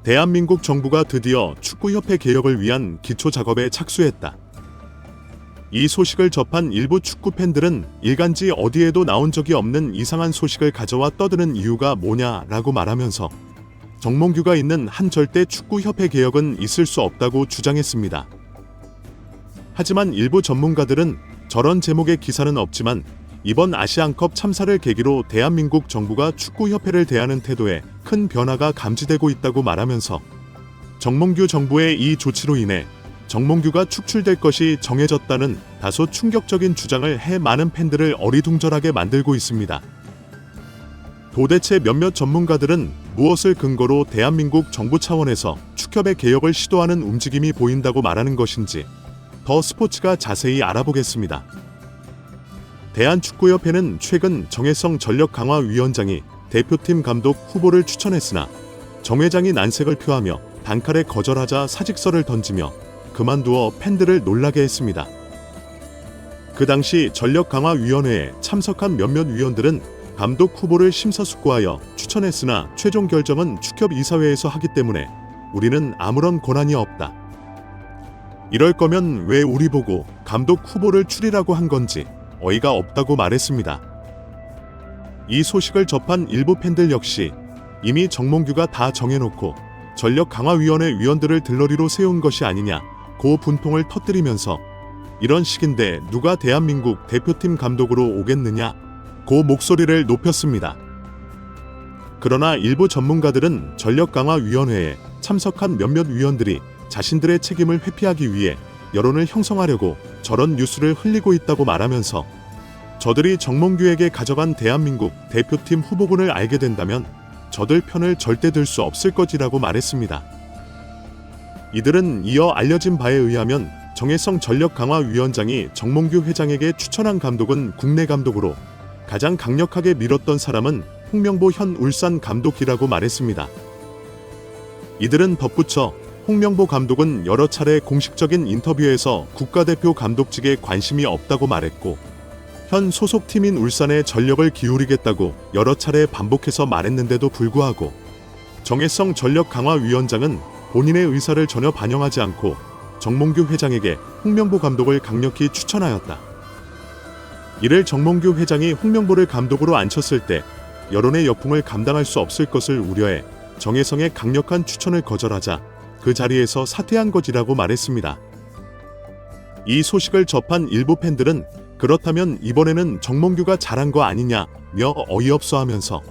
대한민국 정부가 드디어 축구협회 개혁을 위한 기초 작업에 착수했다. 이 소식을 접한 일부 축구 팬들은 일간지 어디에도 나온 적이 없는 이상한 소식을 가져와 떠드는 이유가 뭐냐라고 말하면서 정몽규가 있는 한 절대 축구협회 개혁은 있을 수 없다고 주장했습니다. 하지만 일부 전문가들은 저런 제목의 기사는 없지만 이번 아시안컵 참사를 계기로 대한민국 정부가 축구협회를 대하는 태도에 큰 변화가 감지되고 있다고 말하면서 정몽규 정부의 이 조치로 인해 정몽규가 축출될 것이 정해졌다는 다소 충격적인 주장을 해 많은 팬들을 어리둥절하게 만들고 있습니다. 도대체 몇몇 전문가들은 무엇을 근거로 대한민국 정부 차원에서 축협의 개혁을 시도하는 움직임이 보인다고 말하는 것인지 더 스포츠가 자세히 알아보겠습니다. 대한축구협회는 최근 정혜성 전력강화위원장이 대표팀 감독 후보를 추천했으나 정 회장이 난색을 표하며 단칼에 거절하자 사직서를 던지며 그만두어 팬들을 놀라게 했습니다. 그 당시 전력강화위원회에 참석한 몇몇 위원들은 감독 후보를 심사숙고하여 추천했으나 최종 결정은 축협 이사회에서 하기 때문에 우리는 아무런 권한이 없다. 이럴 거면 왜 우리 보고 감독 후보를 추리라고 한 건지 어이가 없다고 말했습니다. 이 소식을 접한 일부 팬들 역시 이미 정몽규가 다 정해놓고 전력강화위원회 위원들을 들러리로 세운 것이 아니냐 고 분통을 터뜨리면서 이런 식인데 누가 대한민국 대표팀 감독으로 오겠느냐 고 목소리를 높였습니다. 그러나 일부 전문가들은 전력강화위원회에 참석한 몇몇 위원들이 자신들의 책임을 회피하기 위해 여론을 형성하려고 저런 뉴스를 흘리고 있다고 말하면서 저들이 정몽규에게 가져간 대한민국 대표팀 후보군을 알게 된다면 저들 편을 절대 들 수 없을 것이라고 말했습니다. 이들은 이어 알려진 바에 의하면 정혜성 전력강화위원장이 정몽규 회장에게 추천한 감독은 국내 감독으로 가장 강력하게 밀었던 사람은 홍명보 현 울산 감독이라고 말했습니다. 이들은 덧붙여 홍명보 감독은 여러 차례 공식적인 인터뷰에서 국가대표 감독직에 관심이 없다고 말했고 현 소속팀인 울산에 전력을 기울이겠다고 여러 차례 반복해서 말했는데도 불구하고 정혜성 전력강화위원장은 본인의 의사를 전혀 반영하지 않고 정몽규 회장에게 홍명보 감독을 강력히 추천하였다. 이를 정몽규 회장이 홍명보를 감독으로 앉혔을 때 여론의 역풍을 감당할 수 없을 것을 우려해 정혜성의 강력한 추천을 거절하자 그 자리에서 사퇴한 것이라고 말했습니다. 이 소식을 접한 일부 팬들은 그렇다면 이번에는 정몽규가 잘한 거 아니냐며 어이없어하면서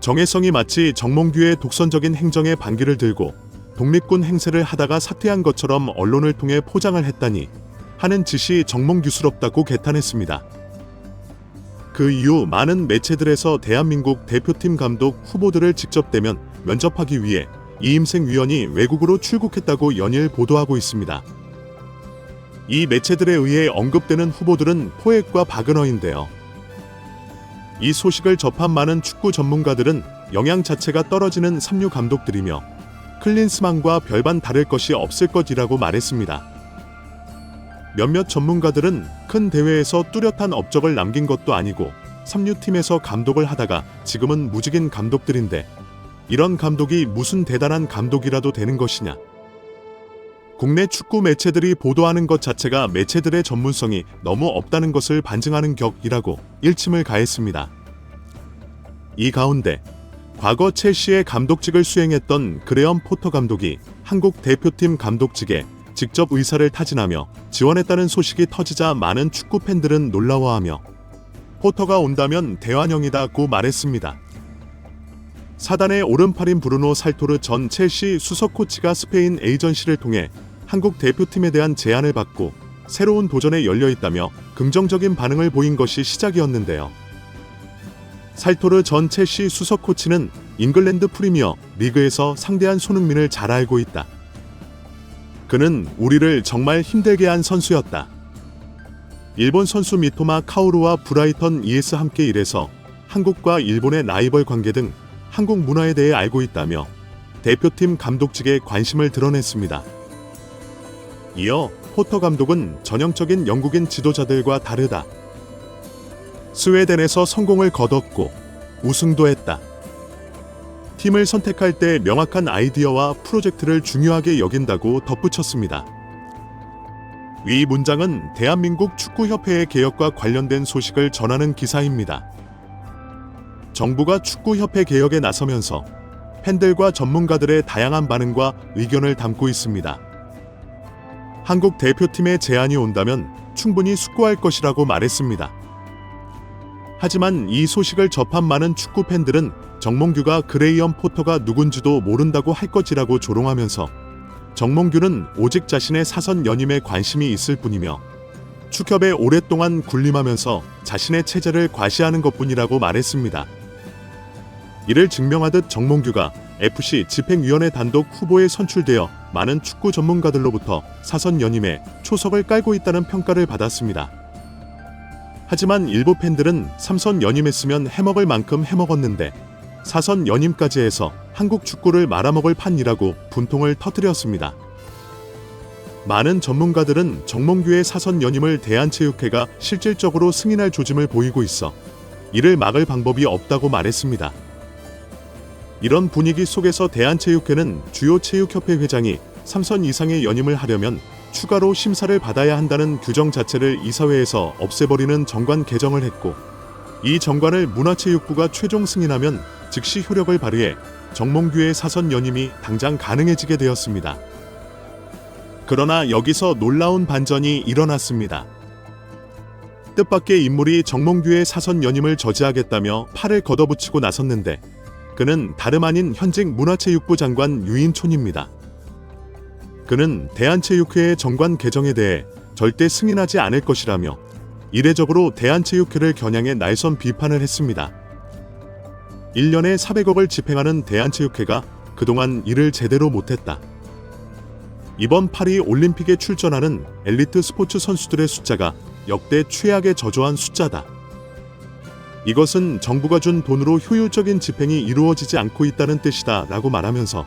정혜성이 마치 정몽규의 독선적인 행정에 반기를 들고 독립군 행세를 하다가 사퇴한 것처럼 언론을 통해 포장을 했다니 하는 짓이 정몽규스럽다고 개탄했습니다. 그 이후 많은 매체들에서 대한민국 대표팀 감독 후보들을 직접 대면 면접하기 위해 이임생 위원이 외국으로 출국했다고 연일 보도하고 있습니다. 이 매체들에 의해 언급되는 후보들은 포획과 바그너인데요. 이 소식을 접한 많은 축구 전문가들은 영양 자체가 떨어지는 삼류 감독들이며 클린스만과 별반 다를 것이 없을 것이라고 말했습니다. 몇몇 전문가들은 큰 대회에서 뚜렷한 업적을 남긴 것도 아니고 삼류팀에서 감독을 하다가 지금은 무직인 감독들인데 이런 감독이 무슨 대단한 감독이라도 되는 것이냐. 국내 축구 매체들이 보도하는 것 자체가 매체들의 전문성이 너무 없다는 것을 반증하는 격이라고 일침을 가했습니다. 이 가운데 과거 첼시의 감독직을 수행했던 그레엄 포터 감독이 한국 대표팀 감독직에 직접 의사를 타진하며 지원했다는 소식이 터지자 많은 축구 팬들은 놀라워하며 포터가 온다면 대환영이다고 말했습니다. 사단의 오른팔인 브루노 살토르 전 첼시 수석 코치가 스페인 에이전시를 통해 한국 대표팀에 대한 제안을 받고 새로운 도전에 열려있다며 긍정적인 반응을 보인 것이 시작이었는데요. 살토르 전 첼시 수석 코치는 잉글랜드 프리미어 리그에서 상대한 손흥민을 잘 알고 있다. 그는 우리를 정말 힘들게 한 선수였다. 일본 선수 미토마 카오루와 브라이턴 ES 함께 일해서 한국과 일본의 라이벌 관계 등 한국 문화에 대해 알고 있다며 대표팀 감독직에 관심을 드러냈습니다. 이어 포터 감독은 전형적인 영국인 지도자들과 다르다. 스웨덴에서 성공을 거뒀고 우승도 했다. 팀을 선택할 때 명확한 아이디어와 프로젝트를 중요하게 여긴다고 덧붙였습니다. 위 문장은 대한민국 축구협회의 개혁과 관련된 소식을 전하는 기사입니다. 정부가 축구협회 개혁에 나서면서 팬들과 전문가들의 다양한 반응과 의견을 담고 있습니다. 한국 대표팀의 제안이 온다면 충분히 숙고할 것이라고 말했습니다. 하지만 이 소식을 접한 많은 축구 팬들은 정몽규가 그레이엄 포터가 누군지도 모른다고 할 것이라고 조롱하면서 정몽규는 오직 자신의 사선 연임에 관심이 있을 뿐이며 축협에 오랫동안 군림하면서 자신의 체제를 과시하는 것뿐이라고 말했습니다. 이를 증명하듯 정몽규가 FC 집행위원회 단독 후보에 선출되어 많은 축구 전문가들로부터 사선 연임에 초석을 깔고 있다는 평가를 받았습니다. 하지만 일부 팬들은 3선 연임했으면 해먹을 만큼 해먹었는데 4선 연임까지 해서 한국 축구를 말아먹을 판이라고 분통을 터뜨렸습니다. 많은 전문가들은 정몽규의 4선 연임을 대한체육회가 실질적으로 승인할 조짐을 보이고 있어 이를 막을 방법이 없다고 말했습니다. 이런 분위기 속에서 대한체육회는 주요 체육협회 회장이 3선 이상의 연임을 하려면 추가로 심사를 받아야 한다는 규정 자체를 이사회에서 없애버리는 정관 개정을 했고 이 정관을 문화체육부가 최종 승인하면 즉시 효력을 발휘해 정몽규의 4선 연임이 당장 가능해지게 되었습니다. 그러나 여기서 놀라운 반전이 일어났습니다. 뜻밖의 인물이 정몽규의 4선 연임을 저지하겠다며 팔을 걷어붙이고 나섰는데 그는 다름 아닌 현직 문화체육부 장관 유인촌입니다. 그는 대한체육회의 정관 개정에 대해 절대 승인하지 않을 것이라며 이례적으로 대한체육회를 겨냥해 날선 비판을 했습니다. 1년에 400억을 집행하는 대한체육회가 그동안 일을 제대로 못했다. 이번 파리 올림픽에 출전하는 엘리트 스포츠 선수들의 숫자가 역대 최악에 저조한 숫자다. 이것은 정부가 준 돈으로 효율적인 집행이 이루어지지 않고 있다는 뜻이다 라고 말하면서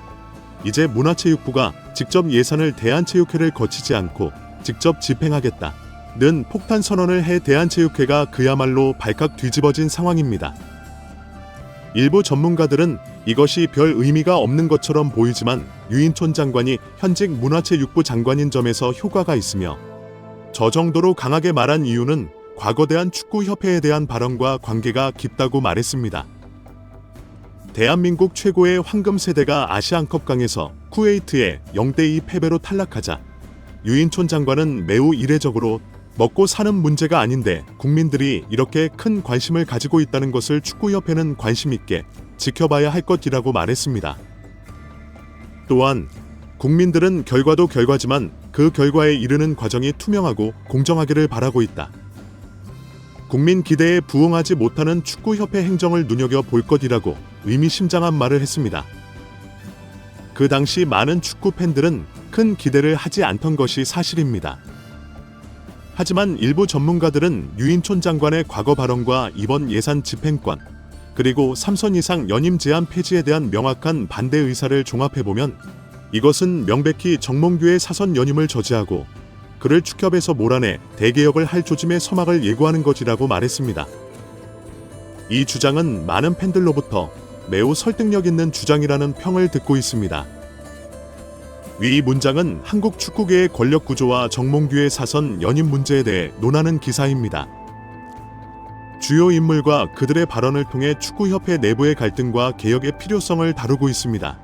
이제 문화체육부가 직접 예산을 대한체육회를 거치지 않고 직접 집행하겠다는 폭탄 선언을 해 대한체육회가 그야말로 발칵 뒤집어진 상황입니다. 일부 전문가들은 이것이 별 의미가 없는 것처럼 보이지만 유인촌 장관이 현직 문화체육부 장관인 점에서 효과가 있으며 저 정도로 강하게 말한 이유는 과거 대한축구협회에 대한 발언과 관계가 깊다고 말했습니다. 대한민국 최고의 황금 세대가 아시안컵 강에서 쿠웨이트에 0대2 패배로 탈락하자 유인촌 장관은 매우 이례적으로 먹고 사는 문제가 아닌데 국민들이 이렇게 큰 관심을 가지고 있다는 것을 축구협회는 관심 있게 지켜봐야 할 것이라고 말했습니다. 또한 국민들은 결과도 결과지만 그 결과에 이르는 과정이 투명하고 공정하기를 바라고 있다. 국민 기대에 부응하지 못하는 축구협회 행정을 눈여겨볼 것이라고 의미심장한 말을 했습니다. 그 당시 많은 축구 팬들은 큰 기대를 하지 않던 것이 사실입니다. 하지만 일부 전문가들은 유인촌 장관의 과거 발언과 이번 예산 집행권, 그리고 3선 이상 연임 제한 폐지에 대한 명확한 반대 의사를 종합해보면 이것은 명백히 정몽규의 4선 연임을 저지하고 그를 축협에서 몰아내 대개혁을 할 조짐의 서막을 예고하는 것이라고 말했습니다. 이 주장은 많은 팬들로부터 매우 설득력 있는 주장이라는 평을 듣고 있습니다. 위 문장은 한국 축구계의 권력 구조와 정몽규의 4선 연임 문제에 대해 논하는 기사입니다. 주요 인물과 그들의 발언을 통해 축구협회 내부의 갈등과 개혁의 필요성을 다루고 있습니다.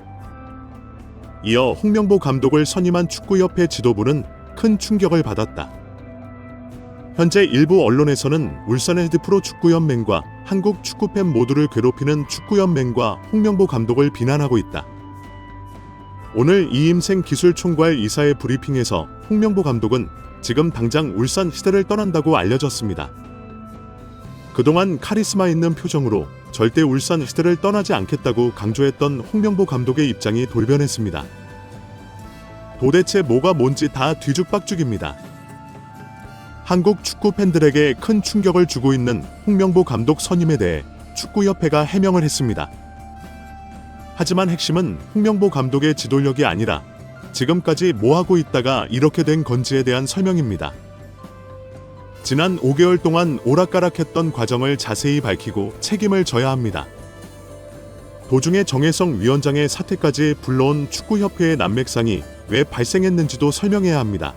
이어 홍명보 감독을 선임한 축구협회 지도부는 큰 충격을 받았다. 현재 일부 언론에서는 울산 헤드프로 축구연맹과 한국 축구팬 모두를 괴롭히는 축구연맹과 홍명보 감독을 비난하고 있다. 오늘 이임생 기술총괄 이사의 브리핑에서 홍명보 감독은 지금 당장 울산 시대를 떠난다고 알려졌습니다. 그동안 카리스마 있는 표정으로 절대 울산 시대를 떠나지 않겠다고 강조했던 홍명보 감독의 입장이 돌변했습니다. 도대체 뭐가 뭔지 다 뒤죽박죽입니다. 한국 축구 팬들에게 큰 충격을 주고 있는 홍명보 감독 선임에 대해 축구협회가 해명을 했습니다. 하지만 핵심은 홍명보 감독의 지도력이 아니라 지금까지 뭐하고 있다가 이렇게 된 건지에 대한 설명입니다. 지난 5개월 동안 오락가락했던 과정을 자세히 밝히고 책임을 져야 합니다. 도중에 정혜성 위원장의 사퇴까지 불러온 축구협회의 난맥상이 왜 발생했는지도 설명해야 합니다.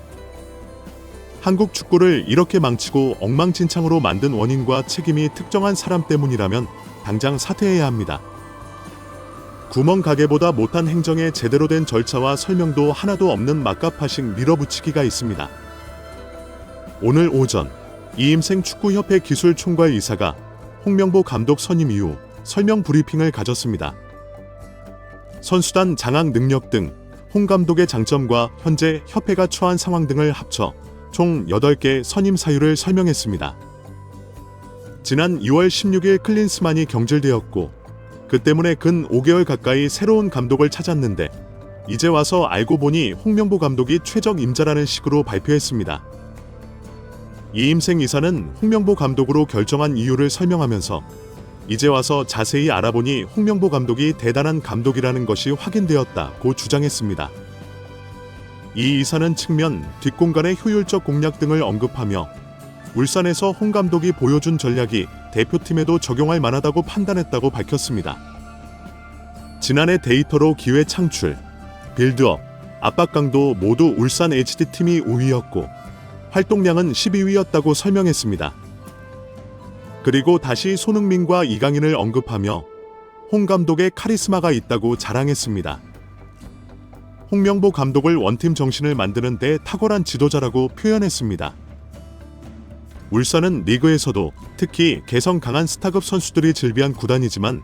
한국 축구를 이렇게 망치고 엉망진창으로 만든 원인과 책임이 특정한 사람 때문이라면 당장 사퇴해야 합니다. 구멍가게보다 못한 행정에 제대로 된 절차와 설명도 하나도 없는 막가파식 밀어붙이기가 있습니다. 오늘 오전 이임생 축구협회 기술총괄 이사가 홍명보 감독 선임 이후 설명 브리핑을 가졌습니다. 선수단 장악 능력 등 홍 감독의 장점과 현재 협회가 처한 상황 등을 합쳐 총 8개 선임 사유를 설명했습니다. 지난 2월 16일 클린스만이 경질되었고 그 때문에 근 5개월 가까이 새로운 감독을 찾았는데 이제 와서 알고 보니 홍명보 감독이 최적 임자라는 식으로 발표했습니다. 이임생 이사는 홍명보 감독으로 결정한 이유를 설명하면서 이제 와서 자세히 알아보니 홍명보 감독이 대단한 감독이라는 것이 확인되었다고 주장했습니다. 이 이사는 측면, 뒷공간의 효율적 공략 등을 언급하며 울산에서 홍 감독이 보여준 전략이 대표팀에도 적용할 만하다고 판단했다고 밝혔습니다. 지난해 데이터로 기회 창출, 빌드업, 압박 강도 모두 울산 HD팀이 우위였고 활동량은 12위였다고 설명했습니다. 그리고 다시 손흥민과 이강인을 언급하며 홍 감독의 카리스마가 있다고 자랑했습니다. 홍명보 감독을 원팀 정신을 만드는 데 탁월한 지도자라고 표현했습니다. 울산은 리그에서도 특히 개성 강한 스타급 선수들이 즐비한 구단이지만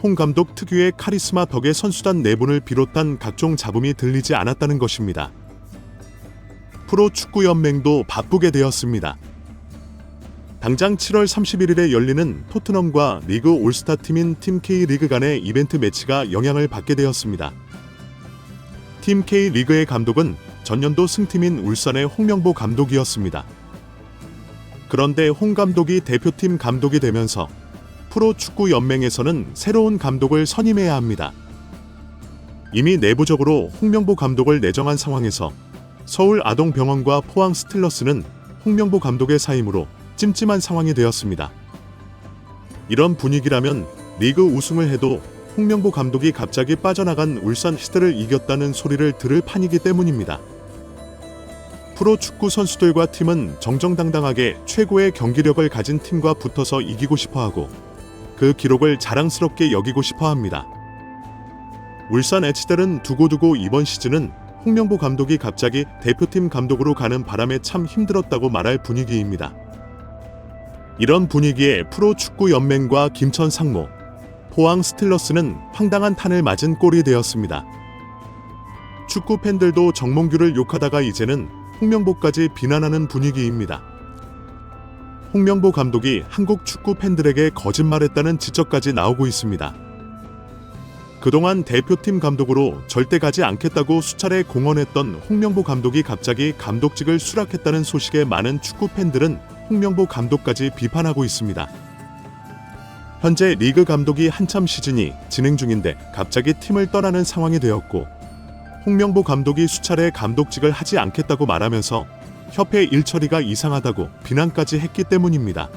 홍 감독 특유의 카리스마 덕에 선수단 내분을 비롯한 각종 잡음이 들리지 않았다는 것입니다. 프로축구연맹도 바쁘게 되었습니다. 당장 7월 31일에 열리는 토트넘과 리그 올스타 팀인 팀 K리그 간의 이벤트 매치가 영향을 받게 되었습니다. 팀 K리그의 감독은 전년도 승팀인 울산의 홍명보 감독이었습니다. 그런데 홍 감독이 대표팀 감독이 되면서 프로축구연맹에서는 새로운 감독을 선임해야 합니다. 이미 내부적으로 홍명보 감독을 내정한 상황에서 서울 아동병원과 포항 스틸러스는 홍명보 감독의 사임으로 찜찜한 상황이 되었습니다. 이런 분위기라면 리그 우승을 해도 홍명보 감독이 갑자기 빠져나간 울산 히드를 이겼다는 소리를 들을 판이기 때문입니다. 프로축구 선수들과 팀은 정정당당하게 최고의 경기력을 가진 팀과 붙어서 이기고 싶어하고 그 기록을 자랑스럽게 여기고 싶어합니다. 울산 HD는 두고두고 이번 시즌은 홍명보 감독이 갑자기 대표팀 감독으로 가는 바람에 참 힘들었다고 말할 분위기입니다. 이런 분위기에 프로축구연맹과 김천 상무, 포항 스틸러스는 황당한 탄을 맞은 꼴이 되었습니다. 축구 팬들도 정몽규를 욕하다가 이제는 홍명보까지 비난하는 분위기입니다. 홍명보 감독이 한국 축구 팬들에게 거짓말했다는 지적까지 나오고 있습니다. 그동안 대표팀 감독으로 절대 가지 않겠다고 수차례 공언했던 홍명보 감독이 갑자기 감독직을 수락했다는 소식에 많은 축구 팬들은 홍명보 감독까지 비판하고 있습니다. 현재 리그 감독이 한참 시즌이 진행 중인데 갑자기 팀을 떠나는 상황이 되었고 홍명보 감독이 수차례 감독직을 하지 않겠다고 말하면서 협회 일처리가 이상하다고 비난까지 했기 때문입니다.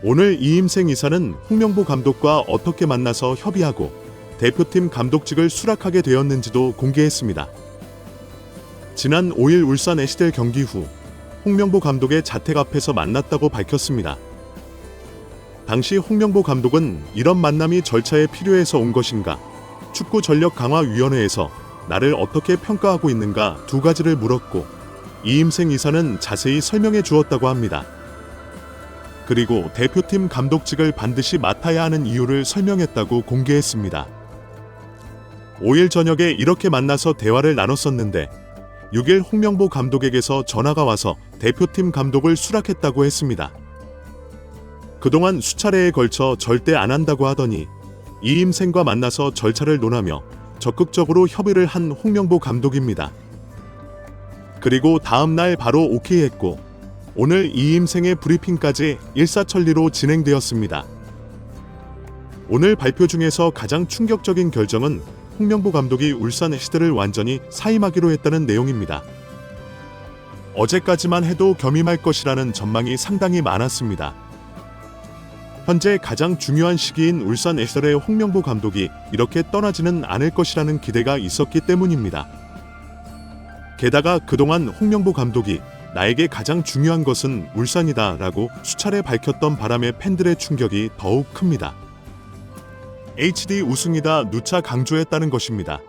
오늘 이임생 이사는 홍명보 감독과 어떻게 만나서 협의하고 대표팀 감독직을 수락하게 되었는지도 공개했습니다. 지난 5일 울산 애시델 경기 후 홍명보 감독의 자택 앞에서 만났다고 밝혔습니다. 당시 홍명보 감독은 이런 만남이 절차에 필요해서 온 것인가, 축구전력강화위원회에서 나를 어떻게 평가하고 있는가 두 가지를 물었고 이임생 이사는 자세히 설명해 주었다고 합니다. 그리고 대표팀 감독직을 반드시 맡아야 하는 이유를 설명했다고 공개했습니다. 5일 저녁에 이렇게 만나서 대화를 나눴었는데 6일 홍명보 감독에게서 전화가 와서 대표팀 감독을 수락했다고 했습니다. 그동안 수차례에 걸쳐 절대 안 한다고 하더니 이임생과 만나서 절차를 논하며 적극적으로 협의를 한 홍명보 감독입니다. 그리고 다음 날 바로 오케이 했고 오늘 이임생의 브리핑까지 일사천리로 진행되었습니다. 오늘 발표 중에서 가장 충격적인 결정은 홍명보 감독이 울산 애시드를 완전히 사임하기로 했다는 내용입니다. 어제까지만 해도 겸임할 것이라는 전망이 상당히 많았습니다. 현재 가장 중요한 시기인 울산 SL의 홍명보 감독이 이렇게 떠나지는 않을 것이라는 기대가 있었기 때문입니다. 게다가 그동안 홍명보 감독이 나에게 가장 중요한 것은 울산이다 라고 수차례 밝혔던 바람에 팬들의 충격이 더욱 큽니다. HD 우승이다 누차 강조했다는 것입니다.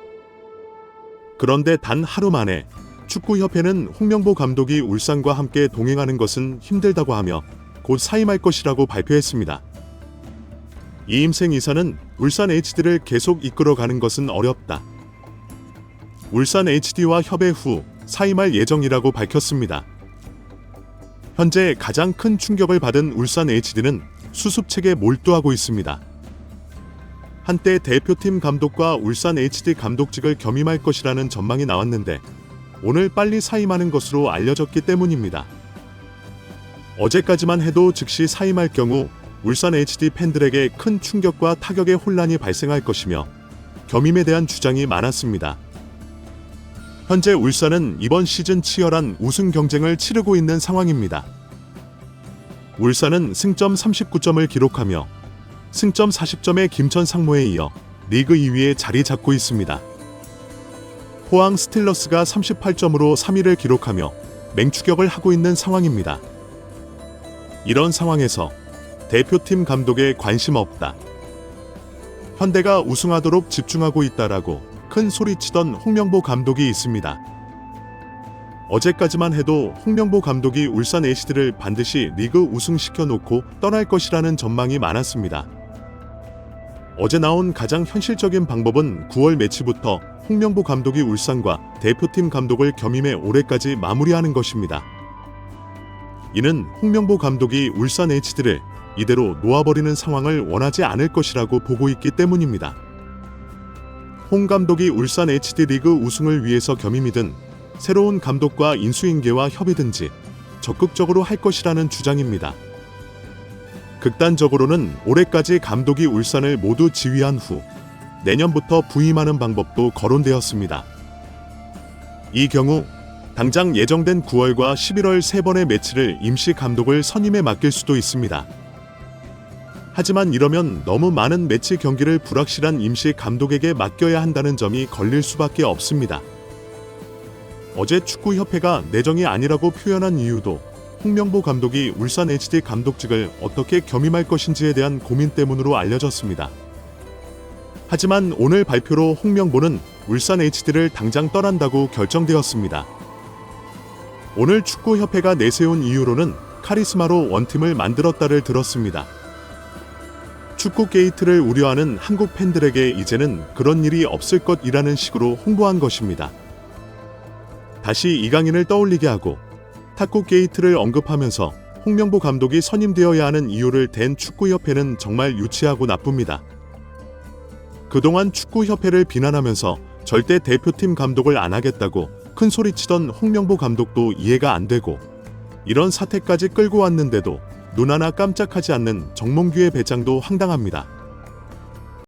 그런데 단 하루 만에 축구협회는 홍명보 감독이 울산과 함께 동행하는 것은 힘들다고 하며 곧 사임할 것이라고 발표했습니다. 이임생 이사는 울산 HD를 계속 이끌어가는 것은 어렵다. 울산 HD와 협의 후 사임할 예정이라고 밝혔습니다. 현재 가장 큰 충격을 받은 울산 HD는 수습책에 몰두하고 있습니다. 한때 대표팀 감독과 울산 HD 감독직을 겸임할 것이라는 전망이 나왔는데 오늘 빨리 사임하는 것으로 알려졌기 때문입니다. 어제까지만 해도 즉시 사임할 경우 울산 HD 팬들에게 큰 충격과 타격의 혼란이 발생할 것이며 겸임에 대한 주장이 많았습니다. 현재 울산은 이번 시즌 치열한 우승 경쟁을 치르고 있는 상황입니다. 울산은 승점 39점을 기록하며 승점 40점의 김천 상무에 이어 리그 2위에 자리 잡고 있습니다. 포항 스틸러스가 38점으로 3위를 기록하며 맹추격을 하고 있는 상황입니다. 이런 상황에서 대표팀 감독에 관심 없다. 현대가 우승하도록 집중하고 있다라고 큰 소리치던 홍명보 감독이 있습니다. 어제까지만 해도 홍명보 감독이 울산 HD를 반드시 리그 우승시켜놓고 떠날 것이라는 전망이 많았습니다. 어제 나온 가장 현실적인 방법은 9월 매치부터 홍명보 감독이 울산과 대표팀 감독을 겸임해 올해까지 마무리하는 것입니다. 이는 홍명보 감독이 울산 HD를 이대로 놓아버리는 상황을 원하지 않을 것이라고 보고 있기 때문입니다. 홍 감독이 울산 HD 리그 우승을 위해서 겸임이든 새로운 감독과 인수인계와 협의든지 적극적으로 할 것이라는 주장입니다. 극단적으로는 올해까지 감독이 울산을 모두 지휘한 후 내년부터 부임하는 방법도 거론되었습니다. 이 경우 당장 예정된 9월과 11월 3번의 매치를 임시 감독을 선임에 맡길 수도 있습니다. 하지만 이러면 너무 많은 매치 경기를 불확실한 임시 감독에게 맡겨야 한다는 점이 걸릴 수밖에 없습니다. 어제 축구협회가 내정이 아니라고 표현한 이유도 홍명보 감독이 울산 HD 감독직을 어떻게 겸임할 것인지에 대한 고민 때문으로 알려졌습니다. 하지만 오늘 발표로 홍명보는 울산 HD를 당장 떠난다고 결정되었습니다. 오늘 축구협회가 내세운 이유로는 카리스마로 원팀을 만들었다를 들었습니다. 축구 게이트를 우려하는 한국 팬들에게 이제는 그런 일이 없을 것이라는 식으로 홍보한 것입니다. 다시 이강인을 떠올리게 하고 탁구 게이트를 언급하면서 홍명보 감독이 선임되어야 하는 이유를 댄 축구협회는 정말 유치하고 나쁩니다. 그동안 축구협회를 비난하면서 절대 대표팀 감독을 안 하겠다고 큰 소리치던 홍명보 감독도 이해가 안 되고 이런 사태까지 끌고 왔는데도 눈 하나 깜짝하지 않는 정몽규의 배짱도 황당합니다.